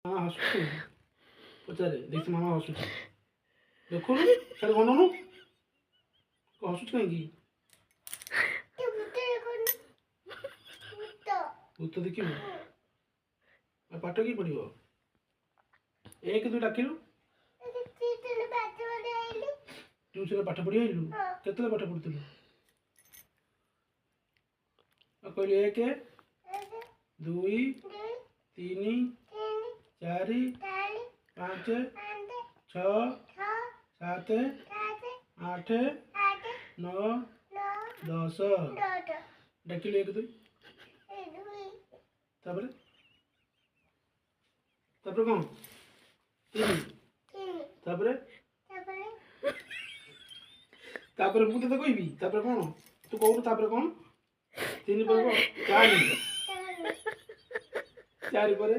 ମାମା ହସୁଛି ପଚାରେ ଦେଖ ମାମା ହସୁଛି ଦେଖୁନୁ ଖାଲି ଗଣୁନୁ ହସୁଛି କାହିଁକି ଭୂତ ଦେଖିବୁ ଆଉ ପାଠ କି ପଢିବ 1 2 ଡାକିଲୁ ଟ୍ୟୁସନରେ ପାଠ ପଢି ଆଇଲୁ କେତେବେଳେ ପାଠ ପଢୁଥିଲୁ କହିଲି 1 2 3 4 5 6 7 8 9 10 ଡାକିଲୁ 1 2 ତାପରେ କଣ 3 ତାପରେ ମୁଁ ତତେ କହିବି ତାପରେ କଣ ତୁ କହୁନୁ ତାପରେ କଣ 3 ପରେ କଣ 4 ପରେ